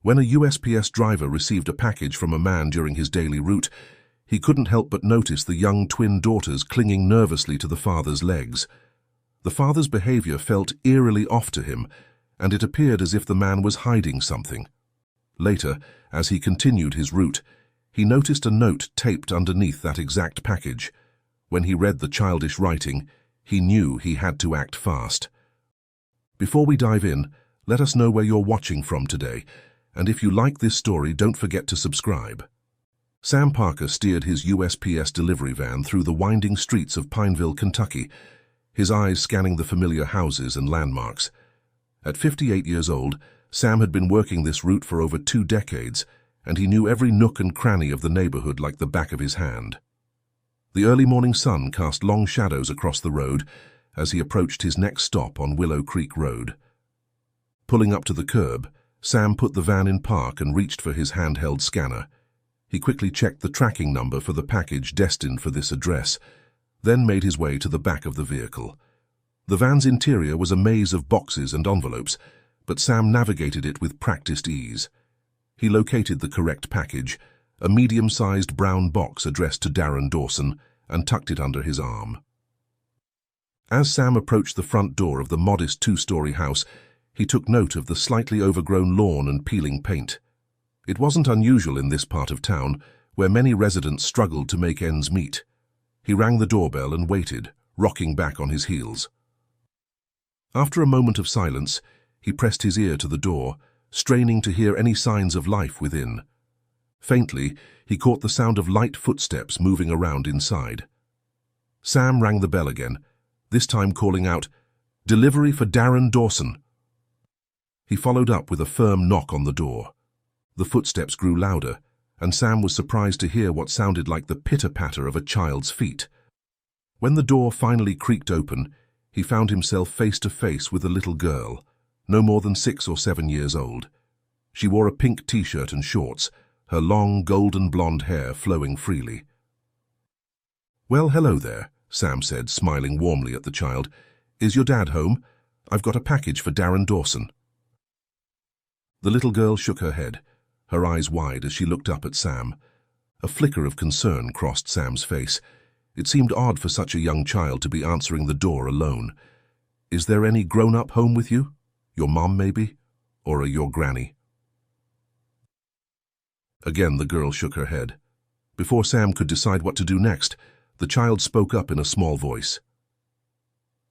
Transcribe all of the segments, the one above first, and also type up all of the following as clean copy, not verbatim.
When a USPS driver received a package from a man during his daily route, he couldn't help but notice the young twin daughters clinging nervously to the father's legs. The father's behavior felt eerily off to him, and it appeared as if the man was hiding something. Later, as he continued his route, he noticed a note taped underneath that exact package. When he read the childish writing, he knew he had to act fast. Before we dive in, let us know where you're watching from today, and if you like this story, don't forget to subscribe. Sam Parker steered his USPS delivery van through the winding streets of Pineville, Kentucky, his eyes scanning the familiar houses and landmarks. At 58 years old, Sam had been working this route for over 2 decades, and he knew every nook and cranny of the neighborhood like the back of his hand. The early morning sun cast long shadows across the road as he approached his next stop on Willow Creek Road. Pulling up to the curb, Sam put the van in park and reached for his handheld scanner. He quickly checked the tracking number for the package destined for this address, then made his way to the back of the vehicle. The van's interior was a maze of boxes and envelopes, but Sam navigated it with practiced ease. He located the correct package, a medium-sized brown box addressed to Darren Dawson, and tucked it under his arm. As Sam approached the front door of the modest 2-story house, he took note of the slightly overgrown lawn and peeling paint. It wasn't unusual in this part of town, where many residents struggled to make ends meet. He rang the doorbell and waited, rocking back on his heels. After a moment of silence, he pressed his ear to the door, straining to hear any signs of life within. Faintly, he caught the sound of light footsteps moving around inside. Sam rang the bell again, this time calling out, "Delivery for Darren Dawson." He followed up with a firm knock on the door. The footsteps grew louder, and Sam was surprised to hear what sounded like the pitter-patter of a child's feet. When the door finally creaked open, he found himself face to face with a little girl, no more than 6 or 7 years old. She wore a pink t-shirt and shorts, her long golden blonde hair flowing freely. "Well, hello there," Sam said, smiling warmly at the child. "Is your dad home? I've got a package for Darren Dawson." The little girl shook her head, her eyes wide as she looked up at Sam. A flicker of concern crossed Sam's face. It seemed odd for such a young child to be answering the door alone. "Is there any grown-up home with you? Your mom, maybe? Or your granny?" Again, the girl shook her head. Before Sam could decide what to do next, the child spoke up in a small voice.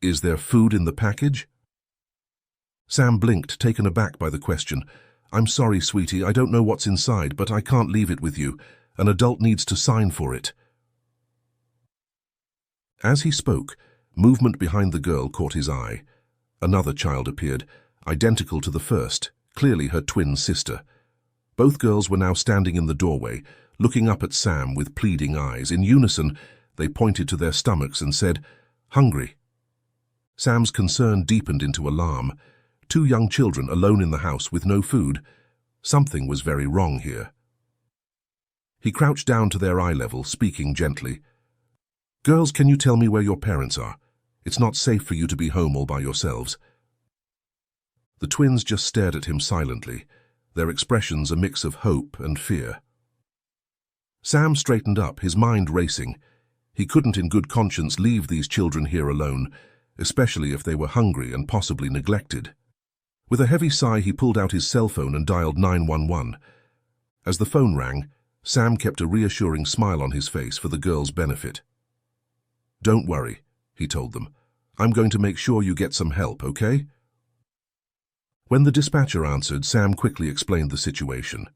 "Is there food in the package?" Sam blinked, taken aback by the question. "I'm sorry, sweetie, I don't know what's inside, but I can't leave it with you. An adult needs to sign for it." As he spoke, movement behind the girl caught his eye. Another child appeared, identical to the first, clearly her twin sister. Both girls were now standing in the doorway, looking up at Sam with pleading eyes. In unison, they pointed to their stomachs and said, "Hungry." Sam's concern deepened into alarm. 2 young children alone in the house with no food. Something was very wrong here. He crouched down to their eye level, speaking gently. "Girls, can you tell me where your parents are? It's not safe for you to be home all by yourselves." The twins just stared at him silently, their expressions a mix of hope and fear. Sam straightened up, his mind racing. He couldn't in good conscience leave these children here alone, especially if they were hungry and possibly neglected. With a heavy sigh, he pulled out his cell phone and dialed 911. As the phone rang, Sam kept a reassuring smile on his face for the girls' benefit. "Don't worry," he told them. "I'm going to make sure you get some help, okay?" When the dispatcher answered, Sam quickly explained the situation.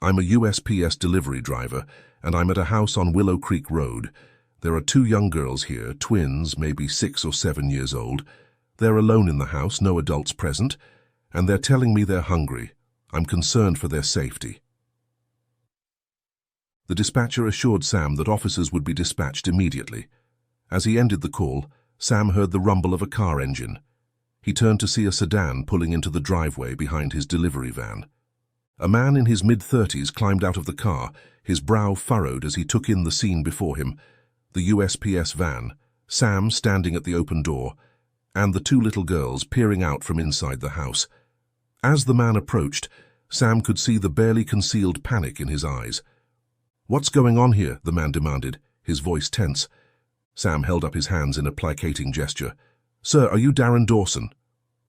"I'm a USPS delivery driver, and I'm at a house on Willow Creek Road. There are 2 young girls here, twins, maybe 6 or 7 years old. They're alone in the house, no adults present, and they're telling me they're hungry. I'm concerned for their safety." The dispatcher assured Sam that officers would be dispatched immediately. As he ended the call, Sam heard the rumble of a car engine. He turned to see a sedan pulling into the driveway behind his delivery van. A man in his mid-30s climbed out of the car, his brow furrowed as he took in the scene before him. The USPS van, Sam standing at the open door, and the 2 little girls peering out from inside the house. As the man approached, Sam could see the barely concealed panic in his eyes. "What's going on here?" the man demanded, his voice tense. Sam held up his hands in a placating gesture. "Sir, are you Darren Dawson?"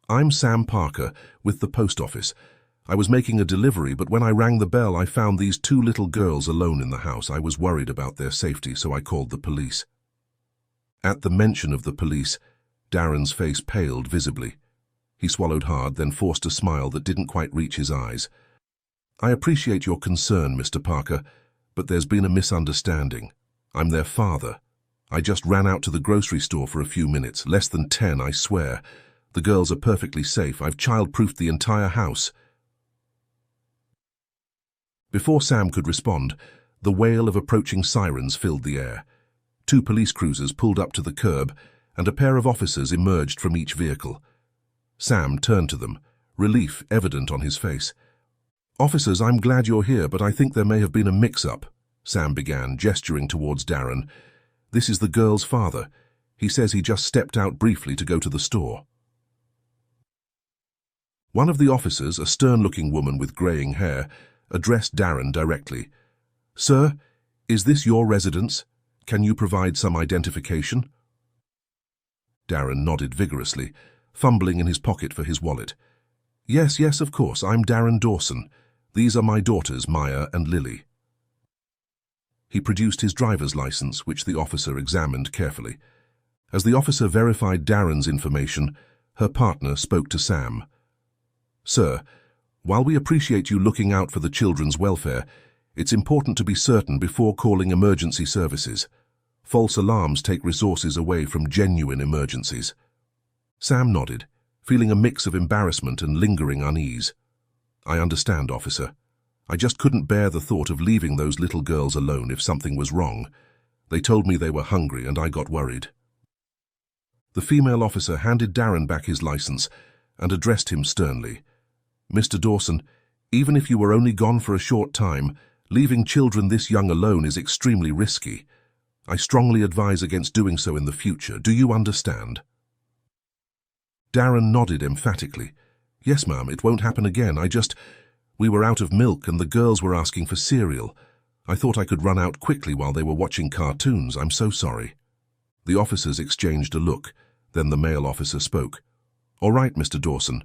"I'm Sam Parker, with the post office. I was making a delivery, but when I rang the bell, I found these two little girls alone in the house. I was worried about their safety, so I called the police." At the mention of the police, Darren's face paled visibly. He swallowed hard, then forced a smile that didn't quite reach his eyes. "I appreciate your concern, Mr. Parker, but there's been a misunderstanding. I'm their father. I just ran out to the grocery store for a few minutes, less than 10, I swear. The girls are perfectly safe. I've child-proofed the entire house." Before Sam could respond, the wail of approaching sirens filled the air. 2 police cruisers pulled up to the curb, and a pair of officers emerged from each vehicle. Sam turned to them, relief evident on his face. "Officers, I'm glad you're here, but I think there may have been a mix-up," Sam began, gesturing towards Darren. "This is the girl's father. He says he just stepped out briefly to go to the store." One of the officers, a stern-looking woman with greying hair, addressed Darren directly. "Sir, is this your residence? Can you provide some identification?" Darren nodded vigorously, fumbling in his pocket for his wallet. Yes, of course, I'm Darren Dawson. These are my daughters, Maya and Lily." He produced his driver's license, which the officer examined carefully. As the officer verified Darren's information, her partner spoke to Sam. "Sir, while we appreciate you looking out for the children's welfare, it's important to be certain before calling emergency services. False alarms take resources away from genuine emergencies." Sam nodded, feeling a mix of embarrassment and lingering unease. "I understand, officer. I just couldn't bear the thought of leaving those little girls alone if something was wrong. They told me they were hungry and I got worried." The female officer handed Darren back his license and addressed him sternly. "Mr. Dawson, even if you were only gone for a short time, leaving children this young alone is extremely risky. I strongly advise against doing so in the future. Do you understand?" Darren nodded emphatically. "Yes, ma'am, it won't happen again. We were out of milk and the girls were asking for cereal. I thought I could run out quickly while they were watching cartoons. I'm so sorry." The officers exchanged a look. Then the male officer spoke. "All right, Mr. Dawson.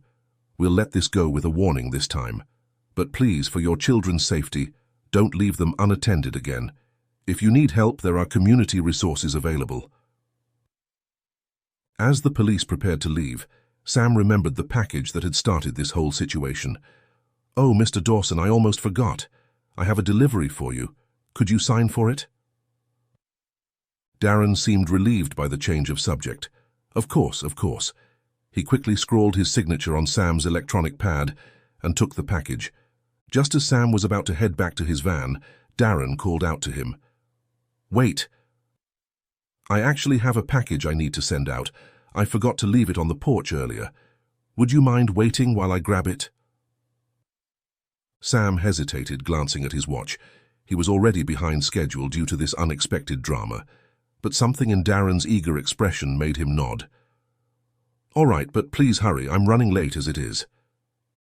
We'll let this go with a warning this time. But please, for your children's safety, don't leave them unattended again. If you need help, there are community resources available." As the police prepared to leave, Sam remembered the package that had started this whole situation. "Oh, Mr. Dawson, I almost forgot. I have a delivery for you. Could you sign for it?" Darren seemed relieved by the change of subject. Of course. He quickly scrawled his signature on Sam's electronic pad and took the package. Just as Sam was about to head back to his van, Darren called out to him. "Wait. I actually have a package I need to send out. I forgot to leave it on the porch earlier. Would you mind waiting while I grab it?" Sam hesitated, glancing at his watch. He was already behind schedule due to this unexpected drama, but something in Darren's eager expression made him nod. "All right, but please hurry. I'm running late as it is."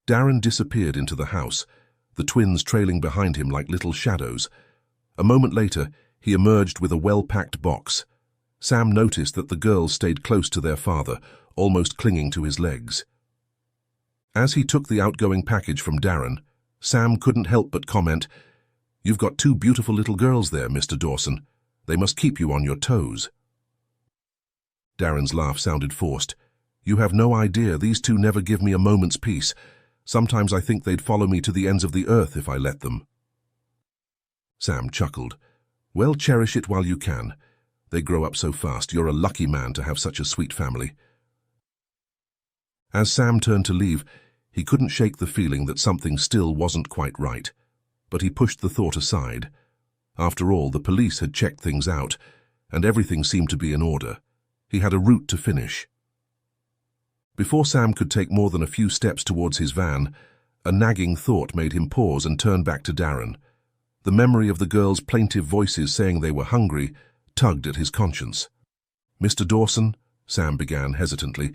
Darren disappeared into the house, the twins trailing behind him like little shadows. A moment later, he emerged with a well-packed box. Sam noticed that the girls stayed close to their father, almost clinging to his legs. As he took the outgoing package from Darren, Sam couldn't help but comment, "You've got 2 beautiful little girls there, Mr. Dawson. They must keep you on your toes." Darren's laugh sounded forced. "You have no idea, these 2 never give me a moment's peace. Sometimes I think they'd follow me to the ends of the earth if I let them." Sam chuckled. "Well, cherish it while you can. They grow up so fast. You're a lucky man to have such a sweet family." As Sam turned to leave, he couldn't shake the feeling that something still wasn't quite right, but he pushed the thought aside. After all, the police had checked things out, and everything seemed to be in order. He had a route to finish. Before Sam could take more than a few steps towards his van, a nagging thought made him pause and turn back to Darren. The memory of the girls' plaintive voices saying they were hungry tugged at his conscience. "Mr. Dawson," Sam began hesitantly,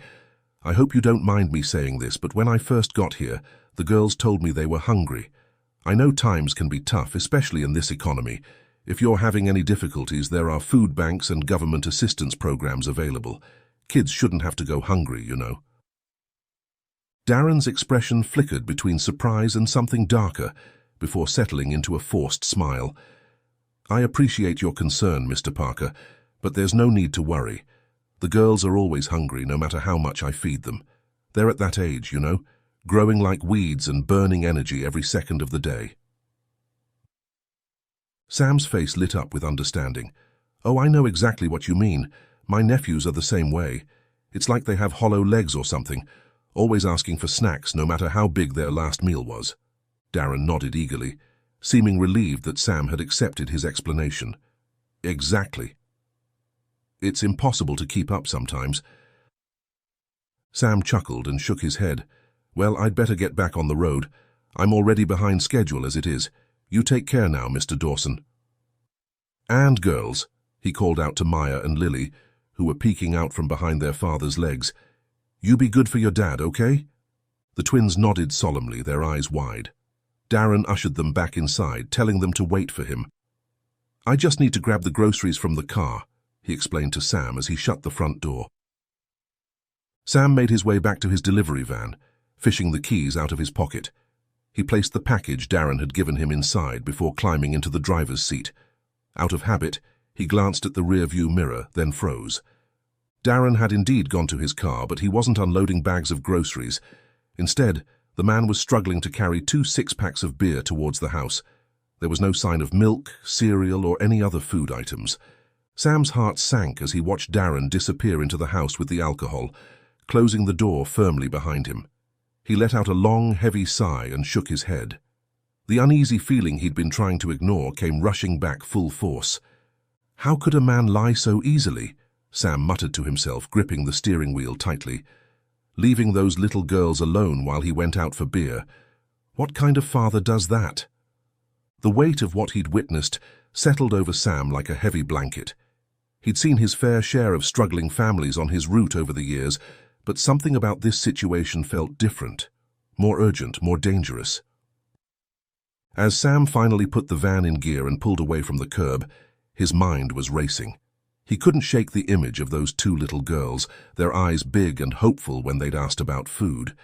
"I hope you don't mind me saying this, but when I first got here, The girls told me they were hungry. I know times can be tough, especially in this economy. If you're having any difficulties, there are food banks and government assistance programs available. Kids shouldn't have to go hungry, you know. Darren's expression flickered between surprise and something darker before settling into a forced smile. I appreciate your concern, Mr. Parker, but there's no need to worry. The girls are always hungry, no matter how much I feed them. They're at that age, you know, growing like weeds and burning energy every second of the day. Sam's face lit up with understanding. Oh, I know exactly what you mean. My nephews are the same way. It's like they have hollow legs or something, always asking for snacks no matter how big their last meal was. Darren nodded eagerly, seeming relieved that Sam had accepted his explanation. Exactly. It's impossible to keep up sometimes. Sam chuckled and shook his head. Well, I'd better get back on the road. I'm already behind schedule as it is. You take care now, Mr. Dawson. And girls, he called out to Maya and Lily, who were peeking out from behind their father's legs. You be good for your dad, okay? The twins nodded solemnly, their eyes wide. Darren ushered them back inside, telling them to wait for him. I just need to grab the groceries from the car, he explained to Sam as he shut the front door. Sam made his way back to his delivery van, fishing the keys out of his pocket. He placed the package Darren had given him inside before climbing into the driver's seat. Out of habit, he glanced at the rear-view mirror, then froze. Darren had indeed gone to his car, but he wasn't unloading bags of groceries. Instead, the man was struggling to carry 2 six-packs of beer towards the house. There was no sign of milk, cereal, or any other food items. Sam's heart sank as he watched Darren disappear into the house with the alcohol, closing the door firmly behind him. He let out a long, heavy sigh and shook his head. The uneasy feeling he'd been trying to ignore came rushing back full force. How could a man lie so easily? Sam muttered to himself, gripping the steering wheel tightly. Leaving those little girls alone while he went out for beer. What kind of father does that? The weight of what he'd witnessed settled over Sam like a heavy blanket. He'd seen his fair share of struggling families on his route over the years, but something about this situation felt different, more urgent, more dangerous. As Sam finally put the van in gear and pulled away from the curb, his mind was racing. He couldn't shake the image of those 2 little girls, their eyes big and hopeful when they'd asked about food.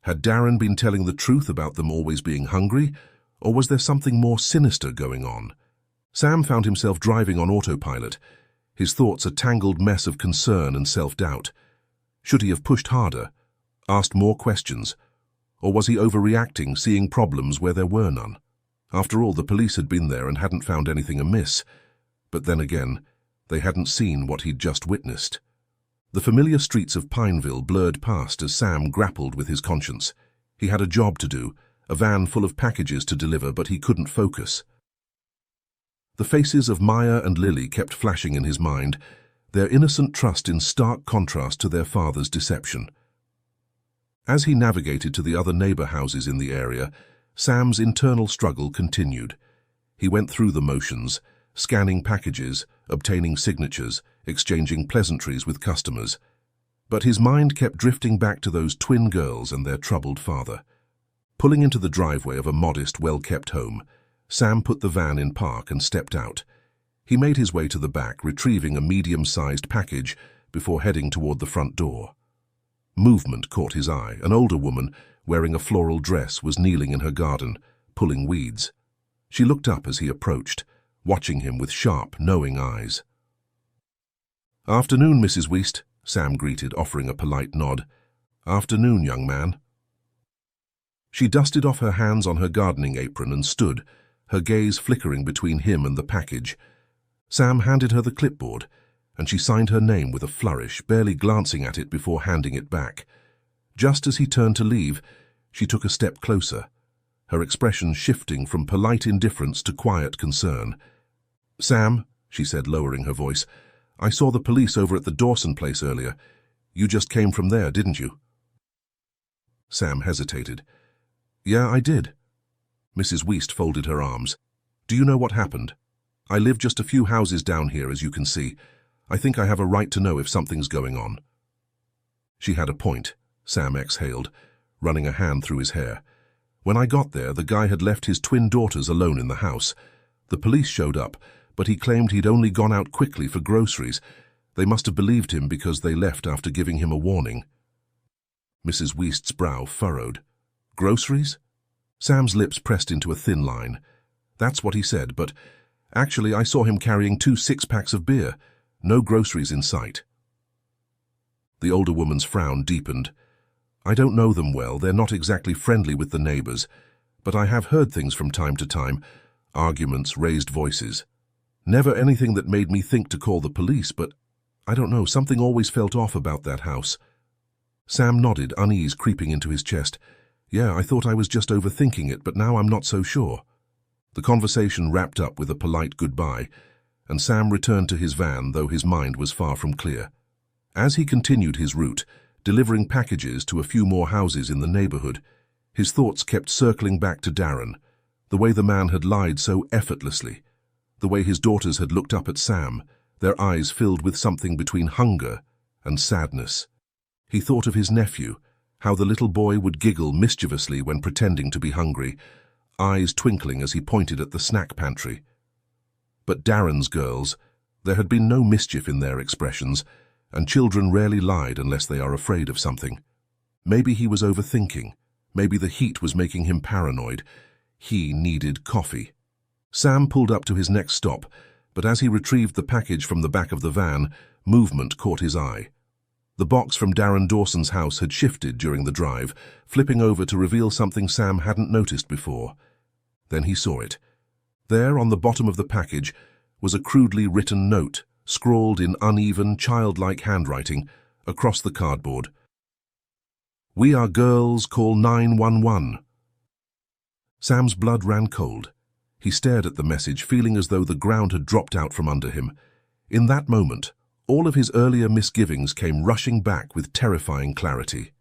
Had Darren been telling the truth about them always being hungry, or was there something more sinister going on? Sam found himself driving on autopilot, his thoughts a tangled mess of concern and self-doubt. Should he have pushed harder, asked more questions, or was he overreacting, seeing problems where there were none? After all, the police had been there and hadn't found anything amiss. But then again, they hadn't seen what he'd just witnessed. The familiar streets of Pineville blurred past as Sam grappled with his conscience. He had a job to do, a van full of packages to deliver, but he couldn't focus. The faces of Maya and Lily kept flashing in his mind, their innocent trust in stark contrast to their father's deception. As he navigated to the other neighbor houses in the area, Sam's internal struggle continued. He went through the motions, scanning packages, obtaining signatures, exchanging pleasantries with customers. But his mind kept drifting back to those twin girls and their troubled father. Pulling into the driveway of a modest, well-kept home, Sam put the van in park and stepped out. He made his way to the back, retrieving a medium-sized package before heading toward the front door. Movement caught his eye. An older woman, wearing a floral dress, was kneeling in her garden, pulling weeds. She looked up as he approached, watching him with sharp, knowing eyes. "Afternoon, Mrs. Weist," Sam greeted, offering a polite nod. "Afternoon, young man." She dusted off her hands on her gardening apron and stood, her gaze flickering between him and the package. Sam handed her the clipboard, and she signed her name with a flourish, barely glancing at it before handing it back. Just as he turned to leave, she took a step closer, her expression shifting from polite indifference to quiet concern. "Sam," she said, lowering her voice, "I saw the police over at the Dawson place earlier. You just came from there, didn't you?" Sam hesitated. "Yeah, I did." Mrs. Weist folded her arms. "Do you know what happened? I live just a few houses down here, as you can see. I think I have a right to know if something's going on." She had a point, Sam exhaled, running a hand through his hair. When I got there, the guy had left his twin daughters alone in the house. The police showed up, but he claimed he'd only gone out quickly for groceries. They must have believed him because they left after giving him a warning. Mrs. Weist's brow furrowed. Groceries? Sam's lips pressed into a thin line. That's what he said, but actually I saw him carrying 2 six-packs of beer. No groceries in sight. The older woman's frown deepened. I don't know them well, they're not exactly friendly with the neighbors, but I have heard things from time to time, arguments, raised voices. Never anything that made me think to call the police, but I don't know, something always felt off about that house. Sam nodded, unease creeping into his chest. Yeah, I thought I was just overthinking it, but now I'm not so sure. The conversation wrapped up with a polite goodbye, and Sam returned to his van, though his mind was far from clear. As he continued his route, delivering packages to a few more houses in the neighborhood, his thoughts kept circling back to Darren, the way the man had lied so effortlessly, the way his daughters had looked up at Sam, their eyes filled with something between hunger and sadness. He thought of his nephew, how the little boy would giggle mischievously when pretending to be hungry, eyes twinkling as he pointed at the snack pantry. But Darren's girls, there had been no mischief in their expressions, and children rarely lied unless they are afraid of something. Maybe he was overthinking. Maybe the heat was making him paranoid. He needed coffee. Sam pulled up to his next stop, but as he retrieved the package from the back of the van, movement caught his eye. The box from Darren Dawson's house had shifted during the drive, flipping over to reveal something Sam hadn't noticed before. Then he saw it. There, on the bottom of the package, was a crudely written note, scrawled in uneven, childlike handwriting, across the cardboard. "We are girls, call 911. Sam's blood ran cold. He stared at the message, feeling as though the ground had dropped out from under him. In that moment, all of his earlier misgivings came rushing back with terrifying clarity.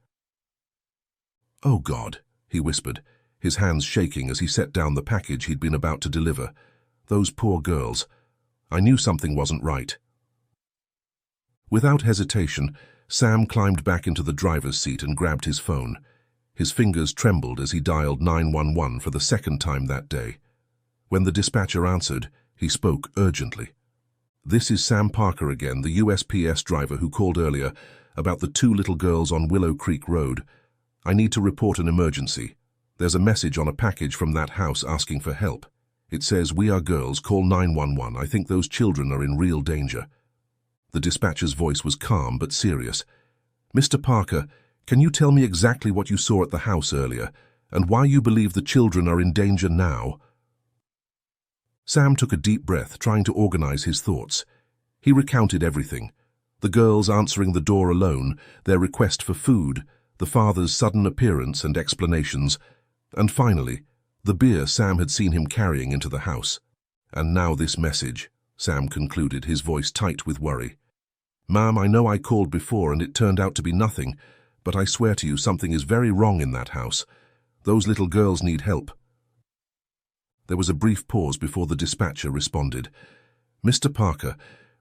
"Oh, God," he whispered, his hands shaking as he set down the package he'd been about to deliver. Those poor girls. I knew something wasn't right. Without hesitation, Sam climbed back into the driver's seat and grabbed his phone. His fingers trembled as he dialed 911 for the second time that day. When the dispatcher answered, he spoke urgently. "This is Sam Parker again, the USPS driver who called earlier about the 2 little girls on Willow Creek Road. I need to report an emergency. There's a message on a package from that house asking for help. It says, 'We are girls, call 911. I think those children are in real danger.'" The dispatcher's voice was calm but serious. "Mr. Parker, can you tell me exactly what you saw at the house earlier, and why you believe the children are in danger now?" Sam took a deep breath, trying to organize his thoughts. He recounted everything. The girls answering the door alone, their request for food, the father's sudden appearance and explanations, and finally, the beer Sam had seen him carrying into the house. "And now this message," Sam concluded, his voice tight with worry. "Ma'am, I know I called before and it turned out to be nothing, but I swear to you something is very wrong in that house. Those little girls need help." There was a brief pause before the dispatcher responded. "Mr. Parker,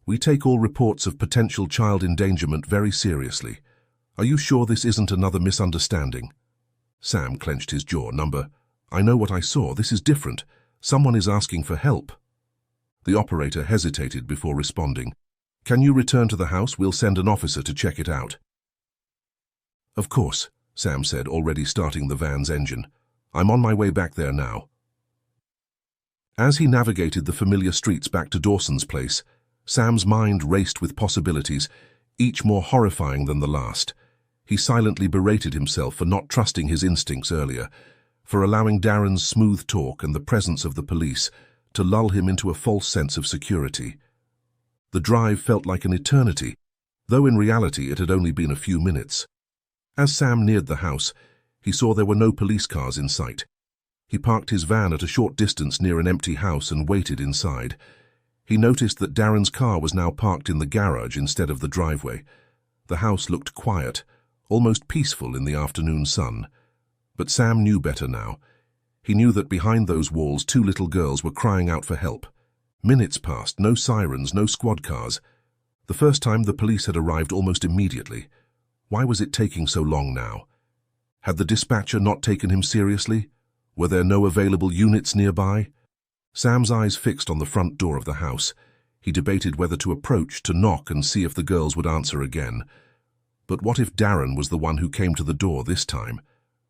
we take all reports of potential child endangerment very seriously. Are you sure this isn't another misunderstanding?" Sam clenched his jaw. I know what I saw. This is different. Someone is asking for help." The operator hesitated before responding. "Can you return to the house? We'll send an officer to check it out." "Of course," Sam said, already starting the van's engine. "I'm on my way back there now." As he navigated the familiar streets back to Dawson's place, Sam's mind raced with possibilities, each more horrifying than the last. He silently berated himself for not trusting his instincts earlier, for allowing Darren's smooth talk and the presence of the police to lull him into a false sense of security. The drive felt like an eternity, though in reality it had only been a few minutes. As Sam neared the house, he saw there were no police cars in sight. He parked his van at a short distance near an empty house and waited inside. He noticed that Darren's car was now parked in the garage instead of the driveway. The house looked quiet, almost peaceful in the afternoon sun. But Sam knew better now. He knew that behind those walls 2 little girls were crying out for help. Minutes passed, no sirens, no squad cars. The first time the police had arrived almost immediately. Why was it taking so long now? Had the dispatcher not taken him seriously? Were there no available units nearby? Sam's eyes fixed on the front door of the house. He debated whether to approach, to knock and see if the girls would answer again. But what if Darren was the one who came to the door this time?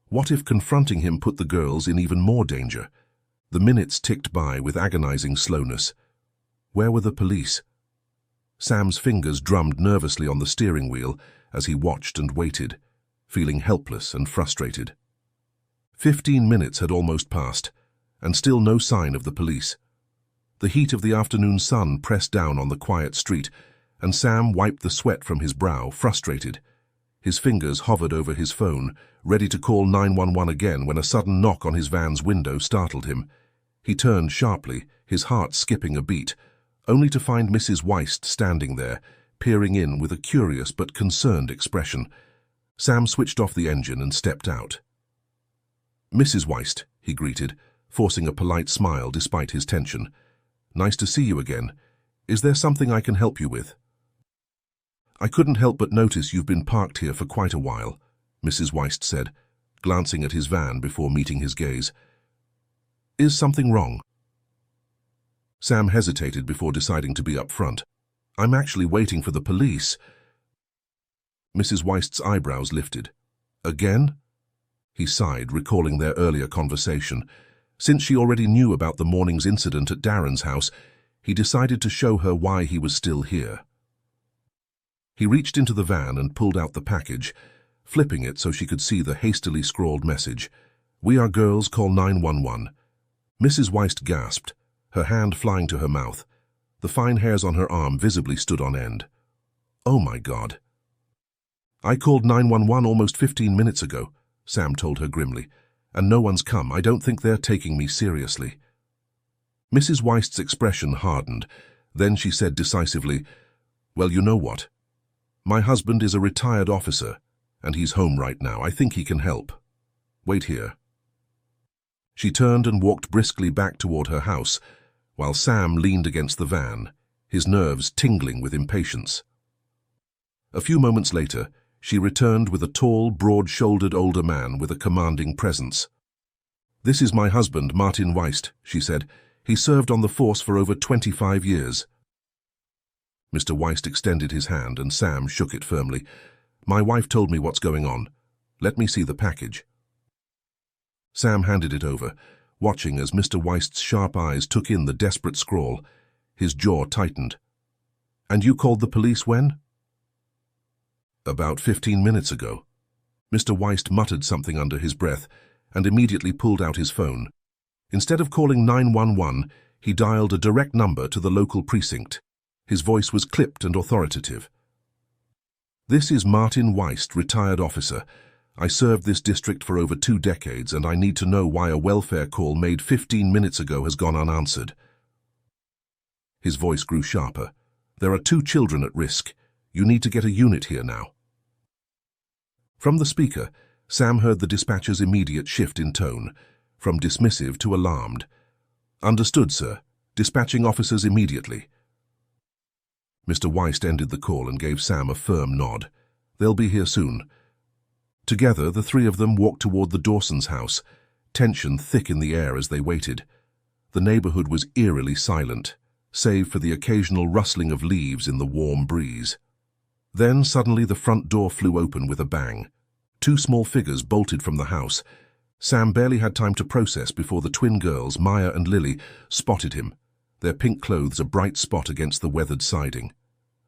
What if confronting him put the girls in even more danger? The minutes ticked by with agonizing slowness. Where were the police? Sam's fingers drummed nervously on the steering wheel as he watched and waited, feeling helpless and frustrated. 15 minutes had almost passed, and still no sign of the police. The heat of the afternoon sun pressed down on the quiet street, and Sam wiped the sweat from his brow, frustrated. His fingers hovered over his phone, ready to call 911 again when a sudden knock on his van's window startled him. He turned sharply, his heart skipping a beat, only to find Mrs. Weist standing there, peering in with a curious but concerned expression. Sam switched off the engine and stepped out. "Mrs. Weist," he greeted, forcing a polite smile despite his tension. "Nice to see you again. Is there something I can help you with?" "I couldn't help but notice you've been parked here for quite a while," Mrs. Weist said, glancing at his van before meeting his gaze. "Is something wrong?" Sam hesitated before deciding to be upfront. "I'm actually waiting for the police." Mrs. Weist's eyebrows lifted. "Again?" He sighed, recalling their earlier conversation. Since she already knew about the morning's incident at Darren's house, he decided to show her why he was still here. He reached into the van and pulled out the package, flipping it so she could see the hastily scrawled message. "We are girls, call 911. Mrs. Weist gasped, her hand flying to her mouth. The fine hairs on her arm visibly stood on end. "Oh my God." "I called 911 almost 15 minutes ago," Sam told her grimly, "and no one's come. I don't think they're taking me seriously." Mrs. Weist's expression hardened. Then she said decisively, "Well, you know what? My husband is a retired officer, and he's home right now. I think he can help. Wait here." She turned and walked briskly back toward her house, while Sam leaned against the van, his nerves tingling with impatience. A few moments later, she returned with a tall, broad-shouldered older man with a commanding presence. "This is my husband, Martin Weist," she said. "He served on the force for over 25 years. Mr. Weist extended his hand, and Sam shook it firmly. "My wife told me what's going on. Let me see the package." Sam handed it over, watching as Mr. Weist's sharp eyes took in the desperate scrawl. His jaw tightened. "And you called the police when?" "About 15 minutes ago." Mr. Weist muttered something under his breath and immediately pulled out his phone. Instead of calling 911, he dialed a direct number to the local precinct. His voice was clipped and authoritative. "This is Martin Weist, retired officer. I served this district for over 2 decades, and I need to know why a welfare call made 15 minutes ago has gone unanswered." His voice grew sharper. "There are 2 children at risk. You need to get a unit here now." From the speaker, Sam heard the dispatcher's immediate shift in tone, from dismissive to alarmed. "Understood, sir. Dispatching officers immediately." Mr. Weist ended the call and gave Sam a firm nod. "They'll be here soon." Together, the 3 of them walked toward the Dawsons' house, tension thick in the air as they waited. The neighborhood was eerily silent, save for the occasional rustling of leaves in the warm breeze. Then suddenly the front door flew open with a bang. 2 small figures bolted from the house. Sam barely had time to process before the twin girls, Maya and Lily, spotted him, their pink clothes a bright spot against the weathered siding.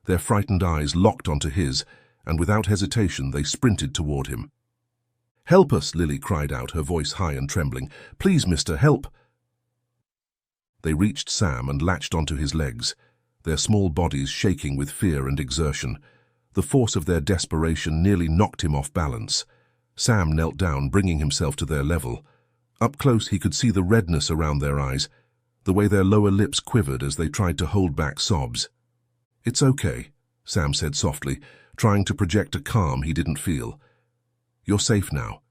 Their frightened eyes locked onto his, and without hesitation they sprinted toward him. "Help us!" Lily cried out, her voice high and trembling. "Please, mister, help!" They reached Sam and latched onto his legs, their small bodies shaking with fear and exertion. The force of their desperation nearly knocked him off balance. Sam knelt down, bringing himself to their level. Up close he could see the redness around their eyes, the way their lower lips quivered as they tried to hold back sobs. "It's okay," Sam said softly, trying to project a calm he didn't feel. "You're safe now.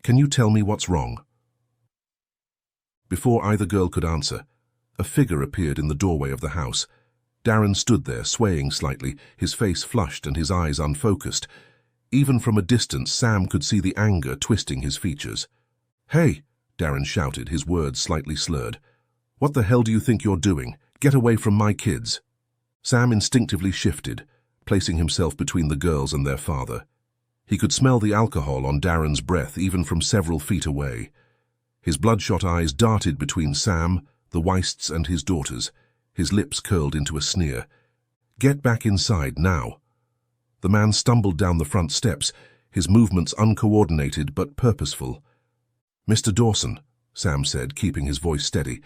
Can you tell me what's wrong?" Before either girl could answer, a figure appeared in the doorway of the house. Darren stood there, swaying slightly, his face flushed and his eyes unfocused. Even from a distance, Sam could see the anger twisting his features. "Hey, Darren shouted, his words slightly slurred. "What the hell do you think you're doing? Get away from my kids." Sam instinctively shifted, placing himself between the girls and their father. He could smell the alcohol on Darren's breath even from several feet away. His bloodshot eyes darted between Sam, the Weists, and his daughters. His lips curled into a sneer. "Get back inside, now." The man stumbled down the front steps, his movements uncoordinated but purposeful. "Mr. Dawson," Sam said, keeping his voice steady,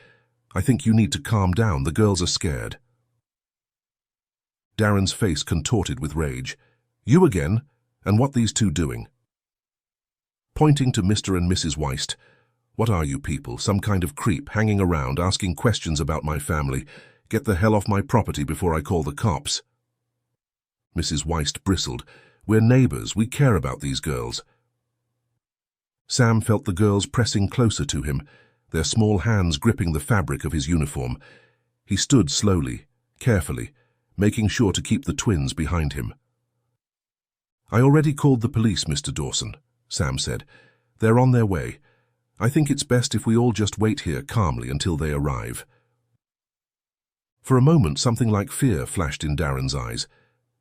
"I think you need to calm down. The girls are scared." Darren's face contorted with rage. "You again? And what these two doing?" Pointing to Mr. and Mrs. Weist, "What are you people, some kind of creep, hanging around, asking questions about my family? Get the hell off my property before I call the cops." Mrs. Weist bristled. "We're neighbors. We care about these girls." Sam felt the girls pressing closer to him, their small hands gripping the fabric of his uniform. He stood slowly, carefully, making sure to keep the twins behind him. "I already called the police, Mr. Dawson," Sam said. "They're on their way. I think it's best if we all just wait here calmly until they arrive." For a moment, something like fear flashed in Darren's eyes.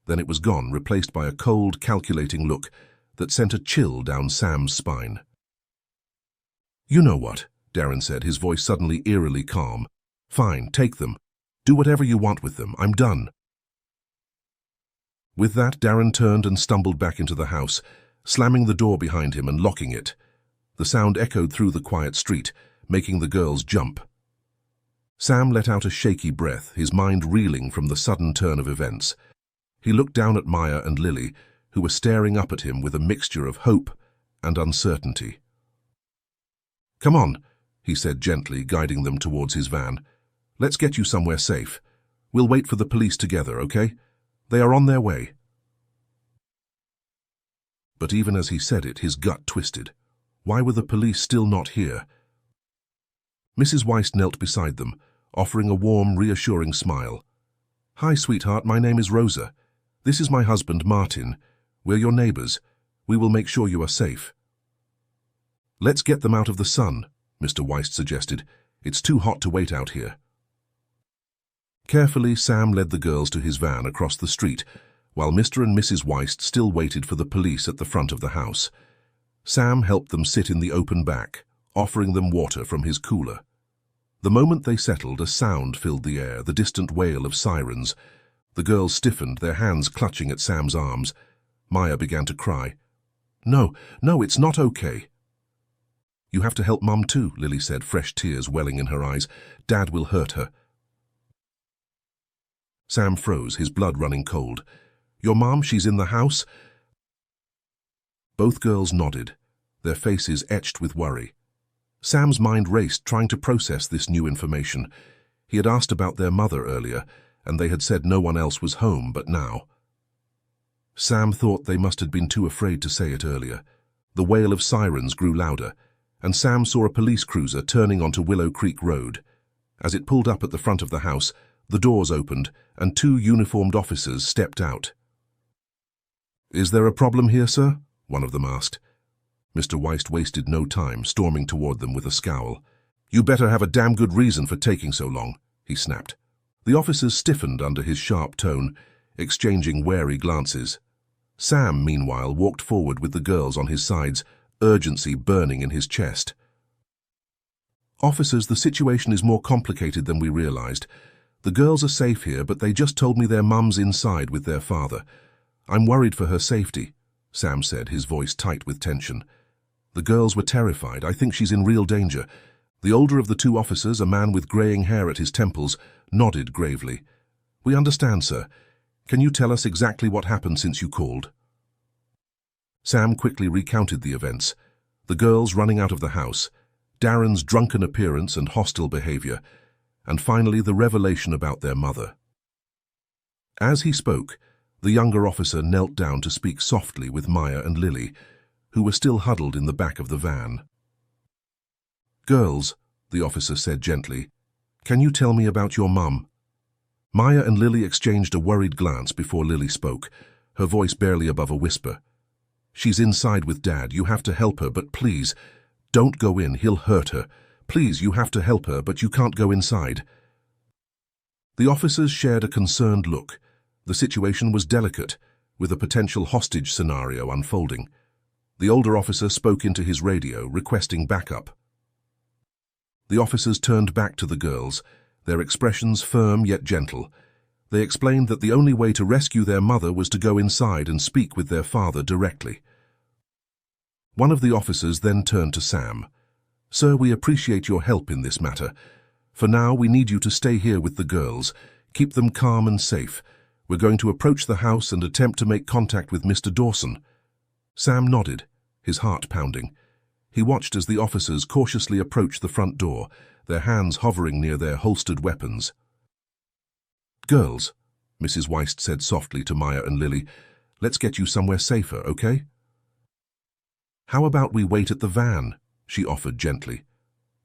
Then it was gone, replaced by a cold, calculating look that sent a chill down Sam's spine. "You know what," Darren said, his voice suddenly eerily calm. "Fine, take them. Do whatever you want with them. I'm done." With that, Darren turned and stumbled back into the house, slamming the door behind him and locking it. The sound echoed through the quiet street, making the girls jump. Sam let out a shaky breath, his mind reeling from the sudden turn of events. He looked down at Maya and Lily, who were staring up at him with a mixture of hope and uncertainty. "Come on," he said gently, guiding them towards his van. "Let's get you somewhere safe. We'll wait for the police together, okay? They are on their way." But even as he said it, his gut twisted. Why were the police still not here? Mrs. Weist knelt beside them, offering a warm, reassuring smile. "Hi, sweetheart, my name is Rosa. This is my husband, Martin. We're your neighbors. We will make sure you are safe." "Let's get them out of the sun," Mr. Weist suggested. "It's too hot to wait out here." Carefully, Sam led the girls to his van across the street, while Mr. and Mrs. Weist still waited for the police at the front of the house. Sam helped them sit in the open back, offering them water from his cooler. The moment they settled, a sound filled the air, the distant wail of sirens. The girls stiffened, their hands clutching at Sam's arms. Maya began to cry. No, it's not okay." "You have to help Mum too," Lily said, fresh tears welling in her eyes. "Dad will hurt her." Sam froze, his blood running cold. "Your mom, she's in the house?" Both girls nodded, their faces etched with worry. Sam's mind raced, trying to process this new information. He had asked about their mother earlier, and they had said no one else was home, but now. Sam thought they must have been too afraid to say it earlier. The wail of sirens grew louder, and Sam saw a police cruiser turning onto Willow Creek Road. As it pulled up at the front of the house, the doors opened, and two uniformed officers stepped out. "Is there a problem here, sir?" one of them asked. Mr. Weist wasted no time, storming toward them with a scowl. "You better have a damn good reason for taking so long," he snapped. The officers stiffened under his sharp tone, exchanging wary glances. Sam, meanwhile, walked forward with the girls on his sides, urgency burning in his chest. "Officers, the situation is more complicated than we realized. The girls are safe here, but they just told me their mum's inside with their father. I'm worried for her safety," Sam said, his voice tight with tension. The girls were terrified. "I think she's in real danger." The older of the two officers, a man with graying hair at his temples, nodded gravely. "We understand, sir. Can you tell us exactly what happened since you called?" Sam quickly recounted the events. The girls running out of the house, Darren's drunken appearance and hostile behavior, and finally the revelation about their mother. As he spoke, the younger officer knelt down to speak softly with Maya and Lily, who were still huddled in the back of the van. "Girls," the officer said gently, "can you tell me about your mum?" Maya and Lily exchanged a worried glance before Lily spoke, her voice barely above a whisper. "She's inside with Dad. You have to help her, but please, "Don't go in, he'll hurt her. Please, you have to help her, but you can't go inside." The officers shared a concerned look. The situation was delicate, with a potential hostage scenario unfolding. The older officer spoke into his radio, requesting backup. The officers turned back to the girls, their expressions firm yet gentle. They explained that the only way to rescue their mother was to go inside and speak with their father directly. One of the officers then turned to Sam. "Sir, we appreciate your help in this matter. For now, we need you to stay here with the girls. Keep them calm and safe. We're going to approach the house and attempt to make contact with Mr. Dawson." Sam nodded, his heart pounding. He watched as the officers cautiously approached the front door, their hands hovering near their holstered weapons. "Girls," Mrs. Weist said softly to Maya and Lily, "let's get you somewhere safer, okay?" "How about we wait at the van?" she offered gently.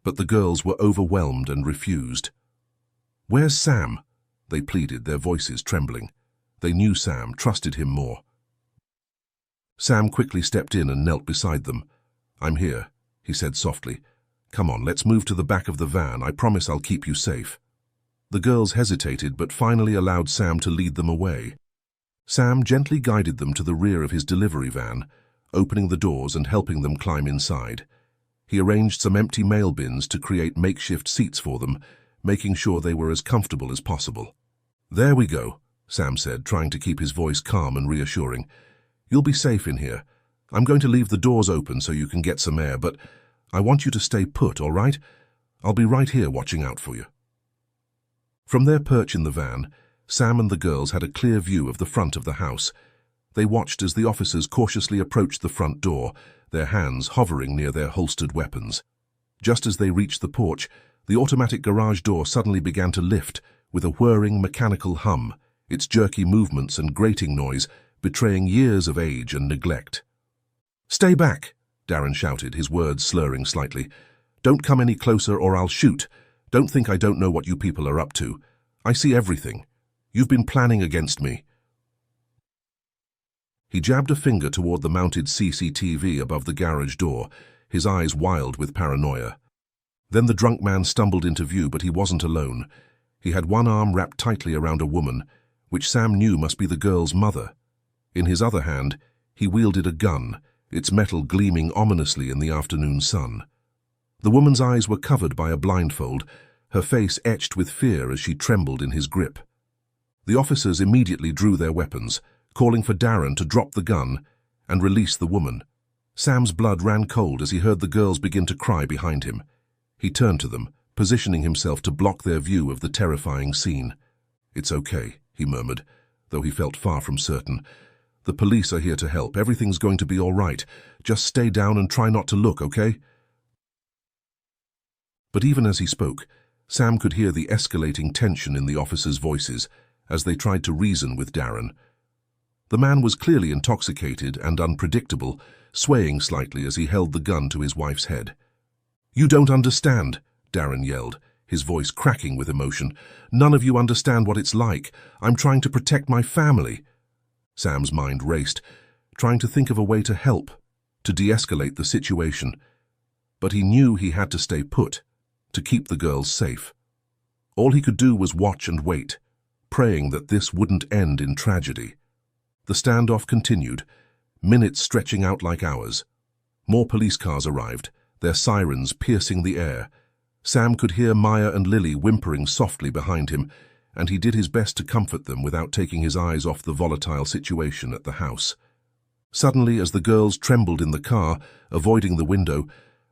But the girls were overwhelmed and refused. "Where's Sam?" they pleaded, their voices trembling. They knew Sam, trusted him more. Sam quickly stepped in and knelt beside them. "I'm here," he said softly. "Come on, let's move to the back of the van. I promise I'll keep you safe." The girls hesitated, but finally allowed Sam to lead them away. Sam gently guided them to the rear of his delivery van, opening the doors and helping them climb inside. He arranged some empty mail bins to create makeshift seats for them, making sure they were as comfortable as possible. "There we go," Sam said, trying to keep his voice calm and reassuring. "You'll be safe in here. I'm going to leave the doors open so you can get some air, but I want you to stay put, all right? I'll be right here watching out for you." From their perch in the van, Sam and the girls had a clear view of the front of the house. They watched as the officers cautiously approached the front door, their hands hovering near their holstered weapons. Just as they reached the porch, the automatic garage door suddenly began to lift, with a whirring mechanical hum, its jerky movements and grating noise betraying years of age and neglect. "Stay back," Darren shouted, his words slurring slightly. "Don't come any closer or I'll shoot. Don't think I don't know what you people are up to. I see everything. You've been planning against me." He jabbed a finger toward the mounted CCTV above the garage door, his eyes wild with paranoia. Then the drunk man stumbled into view, but he wasn't alone. He had one arm wrapped tightly around a woman, which Sam knew must be the girl's mother. In his other hand, he wielded a gun, its metal gleaming ominously in the afternoon sun. The woman's eyes were covered by a blindfold, her face etched with fear as she trembled in his grip. The officers immediately drew their weapons, calling for Darren to drop the gun and release the woman. Sam's blood ran cold as he heard the girls begin to cry behind him. He turned to them, positioning himself to block their view of the terrifying scene. "It's okay," he murmured, though he felt far from certain. "The police are here to help. Everything's going to be all right. Just stay down and try not to look, okay?" But even as he spoke, Sam could hear the escalating tension in the officers' voices as they tried to reason with Darren. The man was clearly intoxicated and unpredictable, swaying slightly as he held the gun to his wife's head. "You don't understand," Darren yelled, his voice cracking with emotion. "None of you understand what it's like. I'm trying to protect my family." Sam's mind raced, trying to think of a way to help, to de-escalate the situation. But he knew he had to stay put, to keep the girls safe. All he could do was watch and wait, praying that this wouldn't end in tragedy. The standoff continued, minutes stretching out like hours. More police cars arrived, their sirens piercing the air. Sam could hear Maya and Lily whimpering softly behind him, and he did his best to comfort them without taking his eyes off the volatile situation at the house. Suddenly, as the girls trembled in the car, avoiding the window,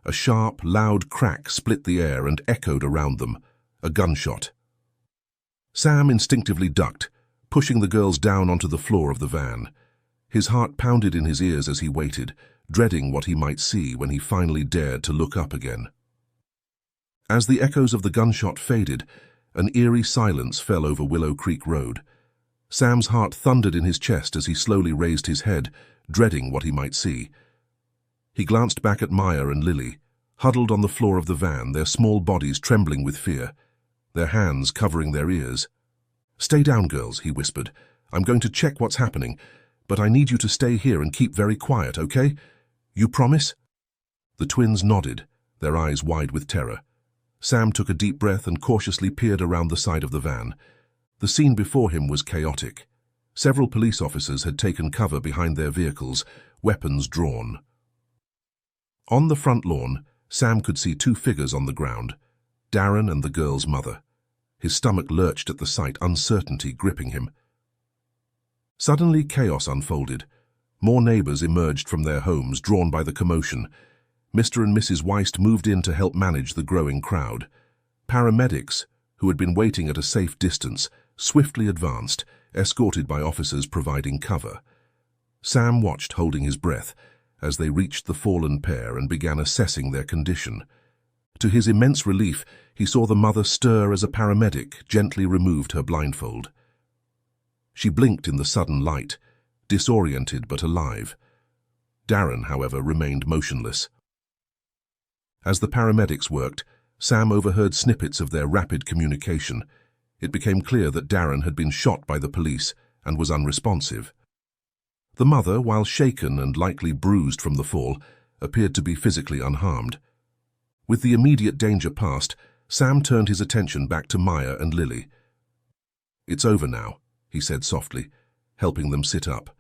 a sharp, loud crack split the air and echoed around them, a gunshot. Sam instinctively ducked, pushing the girls down onto the floor of the van. His heart pounded in his ears as he waited, dreading what he might see when he finally dared to look up again. As the echoes of the gunshot faded, an eerie silence fell over Willow Creek Road. Sam's heart thundered in his chest as he slowly raised his head, dreading what he might see. He glanced back at Maya and Lily, huddled on the floor of the van, their small bodies trembling with fear, their hands covering their ears. "Stay down, girls," he whispered. "I'm going to check what's happening, but I need you to stay here and keep very quiet, okay? You promise?" The twins nodded, their eyes wide with terror. Sam took a deep breath and cautiously peered around the side of the van. The scene before him was chaotic. Several police officers had taken cover behind their vehicles, weapons drawn. On the front lawn, Sam could see two figures on the ground, Darren and the girl's mother. His stomach lurched at the sight, uncertainty gripping him. Suddenly, chaos unfolded. More neighbors emerged from their homes, drawn by the commotion. Mr. and Mrs. Weist moved in to help manage the growing crowd. Paramedics, who had been waiting at a safe distance, swiftly advanced, escorted by officers providing cover. Sam watched, holding his breath, as they reached the fallen pair and began assessing their condition. To his immense relief, he saw the mother stir as a paramedic gently removed her blindfold. She blinked in the sudden light, disoriented but alive. Darren, however, remained motionless. As the paramedics worked, Sam overheard snippets of their rapid communication. It became clear that Darren had been shot by the police and was unresponsive. The mother, while shaken and likely bruised from the fall, appeared to be physically unharmed. With the immediate danger past, Sam turned his attention back to Maya and Lily. "It's over now," he said softly, helping them sit up.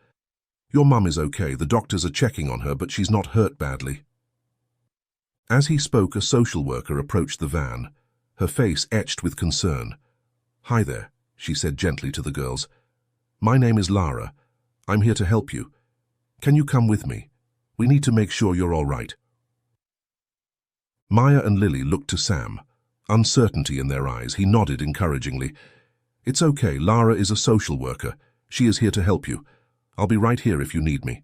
"Your mum is okay. The doctors are checking on her, but she's not hurt badly." As he spoke, a social worker approached the van, her face etched with concern. "Hi there," she said gently to the girls. "My name is Lara. I'm here to help you. Can you come with me? We need to make sure you're all right." Maya and Lily looked to Sam, uncertainty in their eyes. He nodded encouragingly. "It's okay. Lara is a social worker. She is here to help you. I'll be right here if you need me."